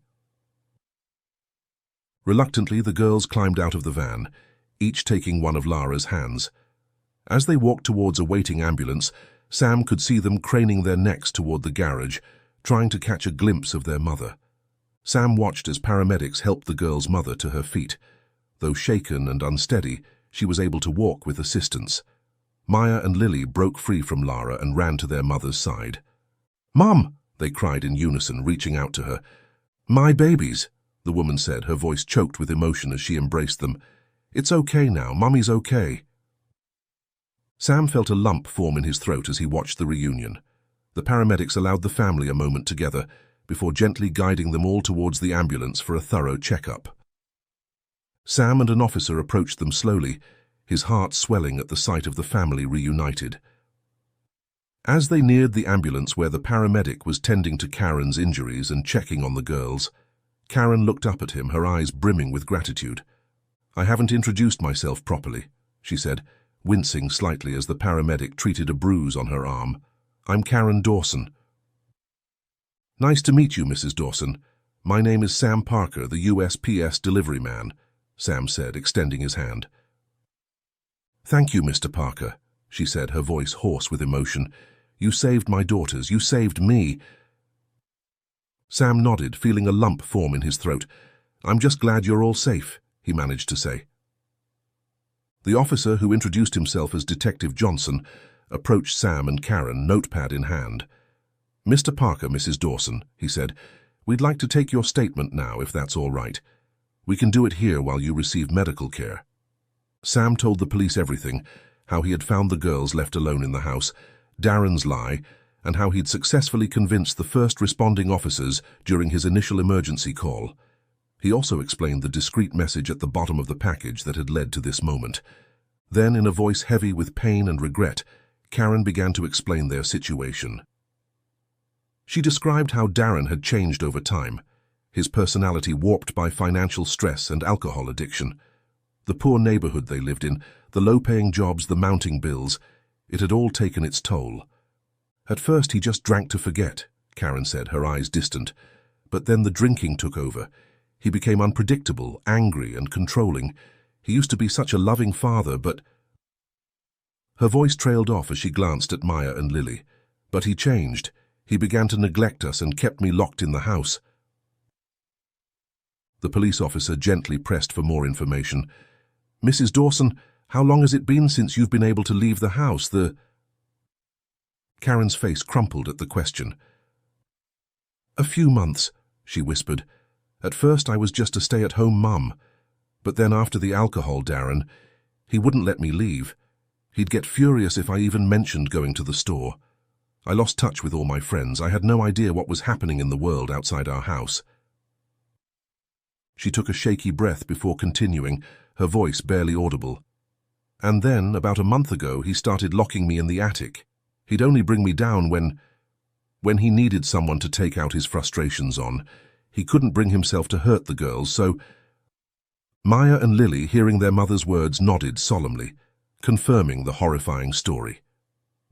Reluctantly, the girls climbed out of the van, each taking one of Lara's hands. As they walked towards a waiting ambulance, Sam could see them craning their necks toward the garage, trying to catch a glimpse of their mother. Sam watched as paramedics helped the girl's mother to her feet. Though shaken and unsteady, she was able to walk with assistance. Maya and Lily broke free from Lara and ran to their mother's side. "Mum!" they cried in unison, reaching out to her. "My babies," the woman said, her voice choked with emotion as she embraced them. "It's okay now. Mummy's okay." Sam felt a lump form in his throat as he watched the reunion. The paramedics allowed the family a moment together before gently guiding them all towards the ambulance for a thorough checkup. Sam and an officer approached them slowly, his heart swelling at the sight of the family reunited. As they neared the ambulance where the paramedic was tending to Karen's injuries and checking on the girls, Karen looked up at him, her eyes brimming with gratitude. "I haven't introduced myself properly," she said, wincing slightly as the paramedic treated a bruise on her arm. "I'm Karen Dawson." "Nice to meet you, Mrs. Dawson. My name is Sam Parker, the USPS delivery man," Sam said, extending his hand. "Thank you, Mr. Parker," she said, her voice hoarse with emotion. "You saved my daughters. You saved me." Sam nodded, feeling a lump form in his throat. "I'm just glad you're all safe," he managed to say. The officer, who introduced himself as Detective Johnson, approached Sam and Karen, notepad in hand. "Mr. Parker, Mrs. Dawson," he said, "we'd like to take your statement now, if that's all right. We can do it here while you receive medical care." Sam told the police everything, how he had found the girls left alone in the house, Darren's lie, and how he'd successfully convinced the first responding officers during his initial emergency call. He also explained the discreet message at the bottom of the package that had led to this moment. Then, in a voice heavy with pain and regret, Karen began to explain their situation. She described how Darren had changed over time, his personality warped by financial stress and alcohol addiction. The poor neighborhood they lived in, the low-paying jobs, the mounting bills, it had all taken its toll. "At first he just drank to forget," Karen said, her eyes distant. "But then the drinking took over. He became unpredictable, angry and controlling. He used to be such a loving father, but—" Her voice trailed off as she glanced at Maya and Lily. "But he changed. He began to neglect us and kept me locked in the house." The police officer gently pressed for more information. "Mrs. Dawson, how long has it been since you've been able to leave the house? Karen's face crumpled at the question. "A few months," she whispered. "At first I was just a stay-at-home mum. But then after the alcohol, Darren, he wouldn't let me leave. He'd get furious if I even mentioned going to the store. I lost touch with all my friends. I had no idea what was happening in the world outside our house. She took a shaky breath before continuing, her voice barely audible. And then, about a month ago, he started locking me in the attic. He'd only bring me down when he needed someone to take out his frustrations on. He couldn't bring himself to hurt the girls, so... Maya and Lily, hearing their mother's words, nodded solemnly, confirming the horrifying story.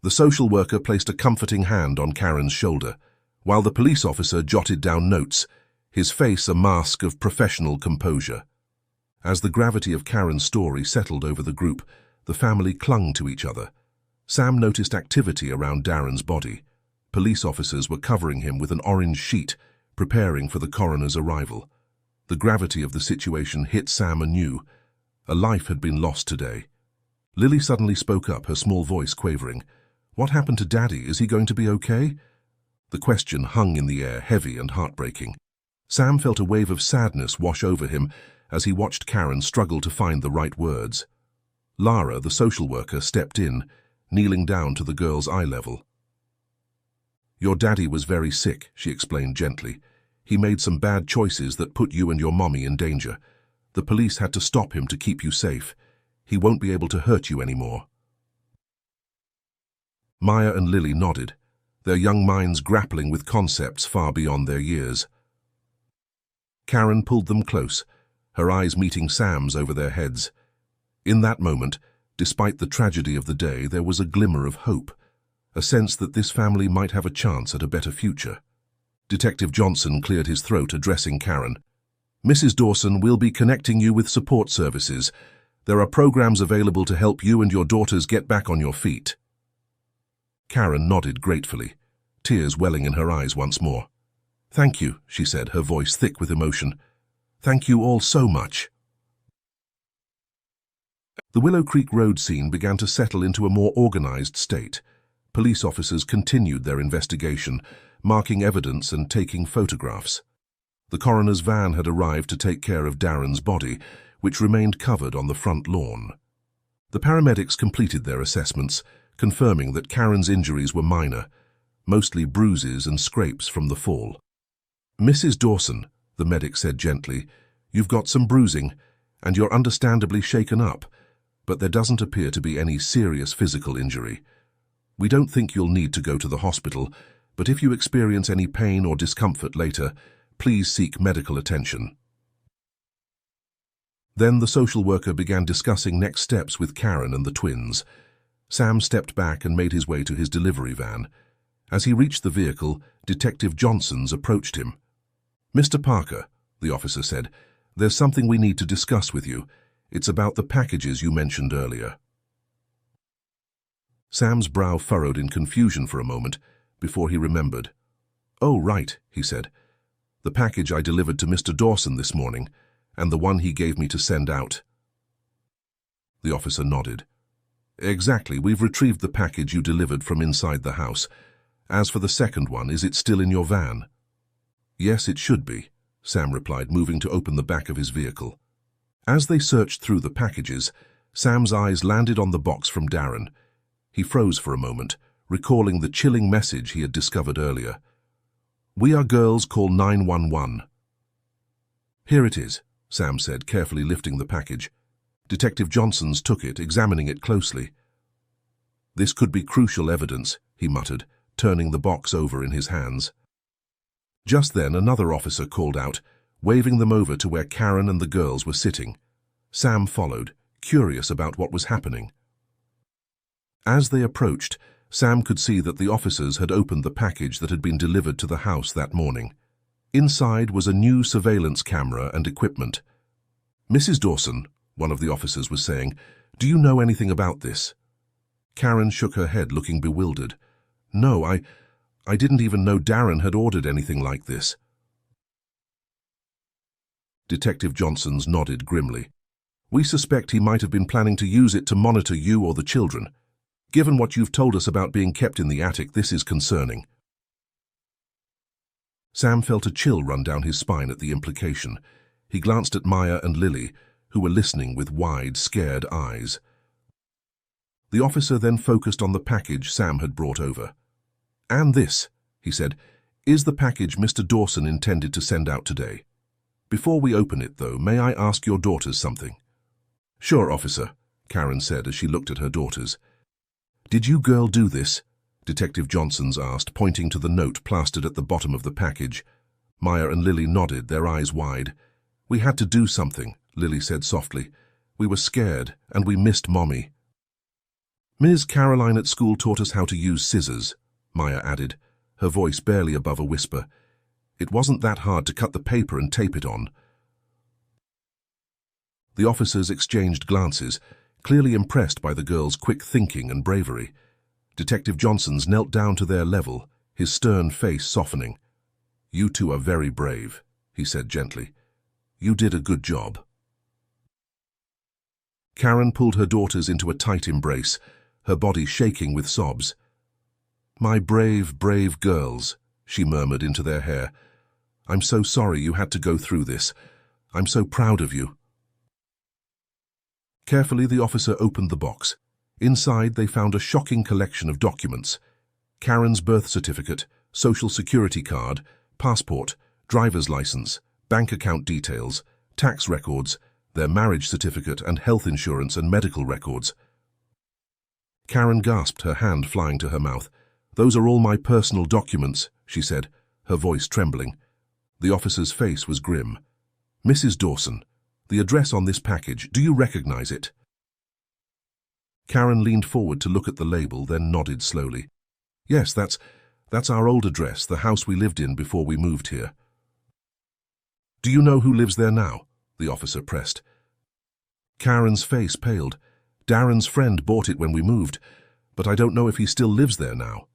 The social worker placed a comforting hand on Karen's shoulder, while the police officer jotted down notes, his face a mask of professional composure. As the gravity of Karen's story settled over the group, the family clung to each other. Sam noticed activity around Darren's body. Police officers were covering him with an orange sheet, preparing for the coroner's arrival. The gravity of the situation hit Sam anew. A life had been lost today. Lily suddenly spoke up, her small voice quavering. "What happened to Daddy? Is he going to be okay?" The question hung in the air, heavy and heartbreaking. Sam felt a wave of sadness wash over him as he watched Karen struggle to find the right words. Lara, the social worker, stepped in, kneeling down to the girl's eye level. "Your daddy was very sick," she explained gently. "He made some bad choices that put you and your mommy in danger. The police had to stop him to keep you safe. He won't be able to hurt you anymore." Maya and Lily nodded, their young minds grappling with concepts far beyond their years. Karen pulled them close, her eyes meeting Sam's over their heads. In that moment, despite the tragedy of the day, there was a glimmer of hope, a sense that this family might have a chance at a better future. Detective Johnson cleared his throat, addressing Karen. "Mrs. Dawson, we'll be connecting you with support services. There are programs available to help you and your daughters get back on your feet." Karen nodded gratefully, tears welling in her eyes once more. "Thank you," she said, her voice thick with emotion. "Thank you all so much." The Willow Creek Road scene began to settle into a more organized state. Police officers continued their investigation, marking evidence and taking photographs. The coroner's van had arrived to take care of Darren's body, which remained covered on the front lawn. The paramedics completed their assessments, confirming that Karen's injuries were minor, mostly bruises and scrapes from the fall. "Mrs. Dawson," the medic said gently, "you've got some bruising, and you're understandably shaken up, but there doesn't appear to be any serious physical injury. We don't think you'll need to go to the hospital, but if you experience any pain or discomfort later, please seek medical attention." Then the social worker began discussing next steps with Karen and the twins. Sam stepped back and made his way to his delivery van. As he reached the vehicle, Detective Johnson's approached him. "Mr. Parker," the officer said, "there's something we need to discuss with you. It's about the packages you mentioned earlier." Sam's brow furrowed in confusion for a moment before he remembered. "Oh, right," he said. "The package I delivered to Mr. Dawson this morning, and the one he gave me to send out." The officer nodded. "Exactly, we've retrieved the package you delivered from inside the house. As for the second one, is it still in your van?" "Yes, it should be," Sam replied, moving to open the back of his vehicle. As they searched through the packages, Sam's eyes landed on the box from Darren. He froze for a moment, recalling the chilling message he had discovered earlier. "We are girls, call 911. "Here it is," Sam said, carefully lifting the package. Detective Johnson's took it, examining it closely. "This could be crucial evidence," he muttered, turning the box over in his hands. Just then another officer called out, waving them over to where Karen and the girls were sitting. Sam followed, curious about what was happening. As they approached, Sam could see that the officers had opened the package that had been delivered to the house that morning. Inside was a new surveillance camera and equipment. "Mrs. Dawson," one of the officers was saying, "do you know anything about this?" Karen shook her head, looking bewildered. "No, I didn't even know Darren had ordered anything like this." Detective Johnson's nodded grimly. "We suspect he might have been planning to use it to monitor you or the children. Given what you've told us about being kept in the attic, this is concerning." Sam felt a chill run down his spine at the implication. He glanced at Maya and Lily, who were listening with wide, scared eyes. The officer then focused on the package Sam had brought over. "And this," he said, "is the package Mr. Dawson intended to send out today. Before we open it, though, may I ask your daughters something?" "Sure, officer," Karen said as she looked at her daughters. "Did you girl do this?" Detective Johnsons asked, pointing to the note plastered at the bottom of the package. Maya and Lily nodded, their eyes wide. "We had to do something," Lily said softly. "We were scared, and we missed Mommy." "Ms. Caroline at school taught us how to use scissors," Maya added, her voice barely above a whisper. "It wasn't that hard to cut the paper and tape it on." The officers exchanged glances, clearly impressed by the girl's quick thinking and bravery. Detective Johnsons knelt down to their level, his stern face softening. "You two are very brave," he said gently. "You did a good job." Karen pulled her daughters into a tight embrace, her body shaking with sobs. "My brave, brave girls," she murmured into their hair. "I'm so sorry you had to go through this. I'm so proud of you." Carefully, the officer opened the box. Inside, they found a shocking collection of documents. Karen's birth certificate, social security card, passport, driver's license, bank account details, tax records, their marriage certificate and health insurance and medical records. Karen gasped, her hand flying to her mouth. "Those are all my personal documents," she said, her voice trembling. The officer's face was grim. "Mrs. Dawson, the address on this package, do you recognize it?" Karen leaned forward to look at the label, then nodded slowly. "Yes, that's our old address, the house we lived in before we moved here." "Do you know who lives there now?" the officer pressed. Karen's face paled. "Darren's friend bought it when we moved, but I don't know if he still lives there now."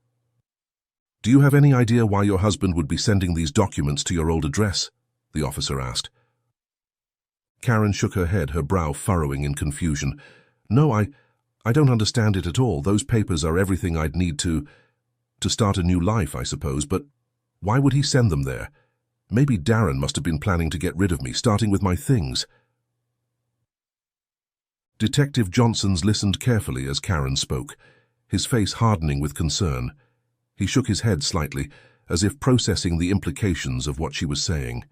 "Do you have any idea why your husband would be sending these documents to your old address?" the officer asked. Karen shook her head, her brow furrowing in confusion. "No, I don't understand it at all. Those papers are everything I'd need to start a new life, I suppose, but why would he send them there? Maybe Darren must have been planning to get rid of me, starting with my things." Detective Johnsons listened carefully as Karen spoke, his face hardening with concern. He shook his head slightly, as if processing the implications of what she was saying.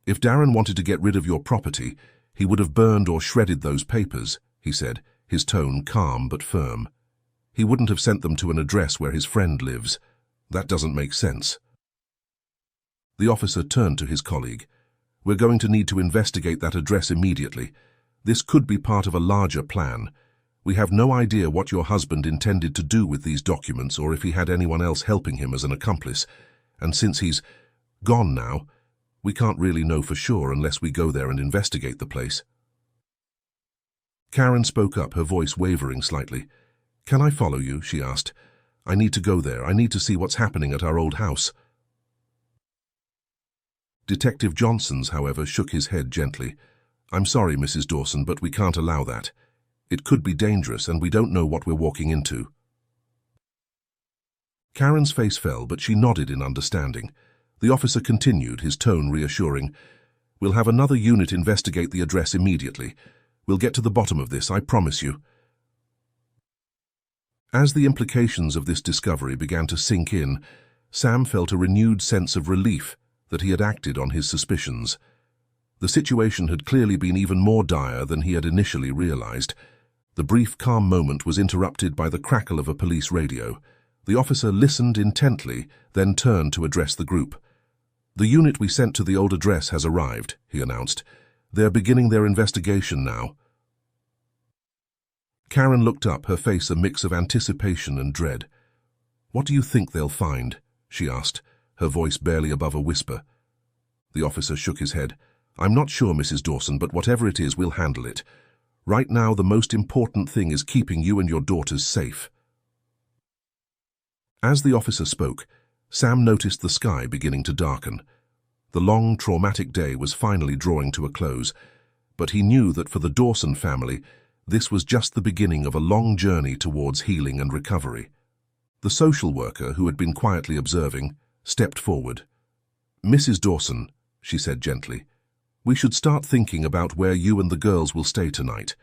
"If Darren wanted to get rid of your property, he would have burned or shredded those papers," he said, his tone calm but firm. "He wouldn't have sent them to an address where his friend lives. That doesn't make sense." The officer turned to his colleague. "We're going to need to investigate that address immediately. This could be part of a larger plan. We have no idea what your husband intended to do with these documents or if he had anyone else helping him as an accomplice. And since he's gone now, we can't really know for sure unless we go there and investigate the place." Karen spoke up, her voice wavering slightly. "Can I follow you?" she asked. "I need to go there. I need to see what's happening at our old house." Detective Johnsons, however, shook his head gently. "I'm sorry, Mrs. Dawson, but we can't allow that. It could be dangerous, and we don't know what we're walking into." Karen's face fell, but she nodded in understanding. The officer continued, his tone reassuring. "We'll have another unit investigate the address immediately. We'll get to the bottom of this, I promise you." As the implications of this discovery began to sink in, Sam felt a renewed sense of relief that he had acted on his suspicions. The situation had clearly been even more dire than he had initially realized. The brief calm moment was interrupted by the crackle of a police radio. The officer listened intently, then turned to address the group. "The unit we sent to the old address has arrived," he announced. "They're beginning their investigation now." Karen looked up, her face a mix of anticipation and dread. "What do you think they'll find?" she asked, her voice barely above a whisper. The officer shook his head. "I'm not sure, Mrs. Dawson, but whatever it is, we'll handle it. Right now, the most important thing is keeping you and your daughters safe." As the officer spoke, Sam noticed the sky beginning to darken. The long, traumatic day was finally drawing to a close, but he knew that for the Dawson family, this was just the beginning of a long journey towards healing and recovery. The social worker, who had been quietly observing, stepped forward. "Mrs. Dawson," she said gently, We should start thinking about where you and the girls will stay tonight.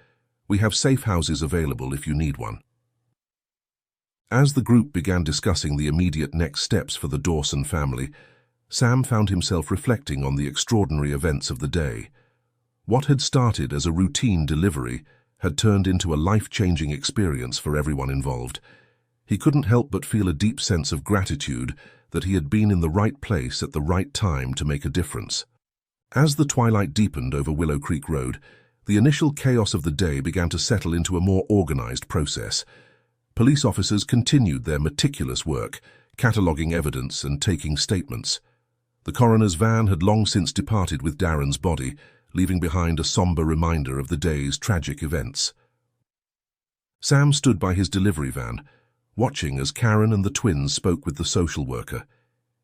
We have safe houses available if you need one. As the group began discussing the immediate next steps for the Dawson family, Sam found himself reflecting on the extraordinary events of the day. What had started as a routine delivery had turned into a life-changing experience for everyone involved. He couldn't help but feel a deep sense of gratitude that he had been in the right place at the right time to make a difference. As the twilight deepened over Willow Creek Road, the initial chaos of the day began to settle into a more organized process. Police officers continued their meticulous work, cataloging evidence and taking statements. The coroner's van had long since departed with Darren's body, leaving behind a somber reminder of the day's tragic events. Sam stood by his delivery van, watching as Karen and the twins spoke with the social worker.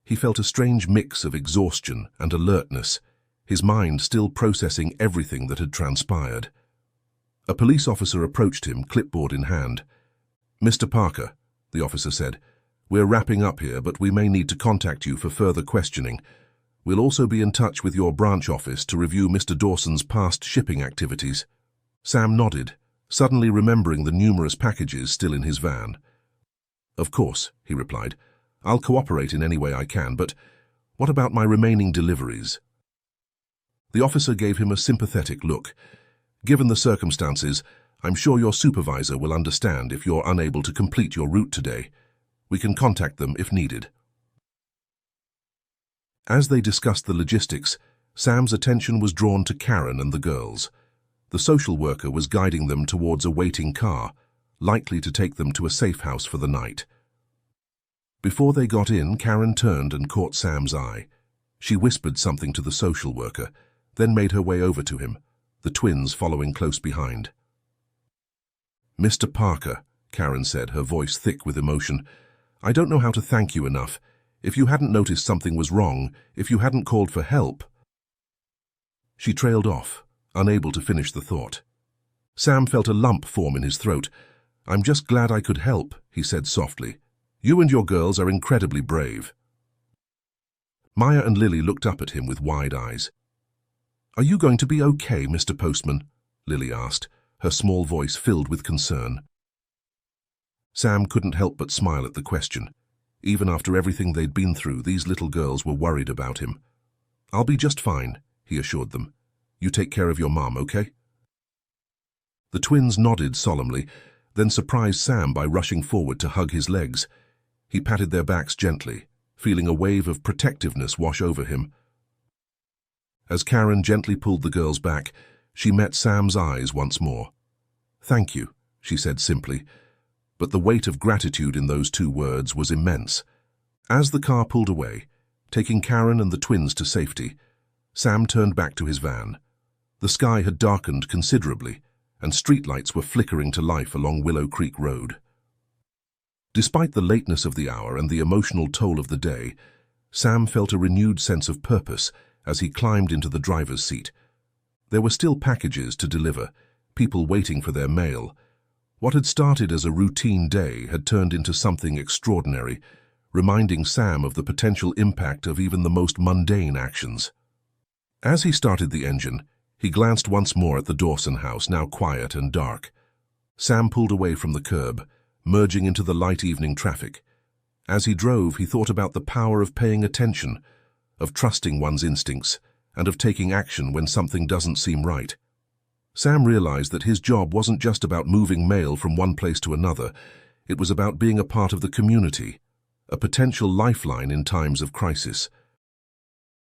He felt a strange mix of exhaustion and alertness, his mind still processing everything that had transpired. A police officer approached him, clipboard in hand. "Mr. Parker," the officer said, "we're wrapping up here, but we may need to contact you for further questioning. We'll also be in touch with your branch office to review Mr. Dawson's past shipping activities." Sam nodded, suddenly remembering the numerous packages still in his van. "Of course," he replied. "I'll cooperate in any way I can, but what about my remaining deliveries?" The officer gave him a sympathetic look. "Given the circumstances, I'm sure your supervisor will understand if you're unable to complete your route today. We can contact them if needed." As they discussed the logistics, Sam's attention was drawn to Karen and the girls. The social worker was guiding them towards a waiting car, likely to take them to a safe house for the night. Before they got in, Karen turned and caught Sam's eye. She whispered something to the social worker, then made her way over to him, the twins following close behind. "Mr. Parker," Karen said, her voice thick with emotion, "I don't know how to thank you enough. If you hadn't noticed something was wrong, if you hadn't called for help—" She trailed off, unable to finish the thought. Sam felt a lump form in his throat. "I'm just glad I could help," he said softly. "You and your girls are incredibly brave." Maya and Lily looked up at him with wide eyes. "Are you going to be okay, Mr. Postman?" Lily asked, her small voice filled with concern. Sam couldn't help but smile at the question. Even after everything they'd been through, these little girls were worried about him. "I'll be just fine," he assured them. "You take care of your mom, okay?" The twins nodded solemnly, then surprised Sam by rushing forward to hug his legs. He patted their backs gently, feeling a wave of protectiveness wash over him. As Karen gently pulled the girls back, she met Sam's eyes once more. "Thank you," she said simply, but the weight of gratitude in those two words was immense. As the car pulled away, taking Karen and the twins to safety, Sam turned back to his van. The sky had darkened considerably, and streetlights were flickering to life along Willow Creek Road. Despite the lateness of the hour and the emotional toll of the day, Sam felt a renewed sense of purpose as he climbed into the driver's seat. There were still packages to deliver, people waiting for their mail. What had started as a routine day had turned into something extraordinary, reminding Sam of the potential impact of even the most mundane actions. As he started the engine, he glanced once more at the Dawson house, now quiet and dark. Sam pulled away from the curb, merging into the light evening traffic. As he drove, he thought about the power of paying attention, of trusting one's instincts, and of taking action when something doesn't seem right. Sam realized that his job wasn't just about moving mail from one place to another. It was about being a part of the community, a potential lifeline in times of crisis.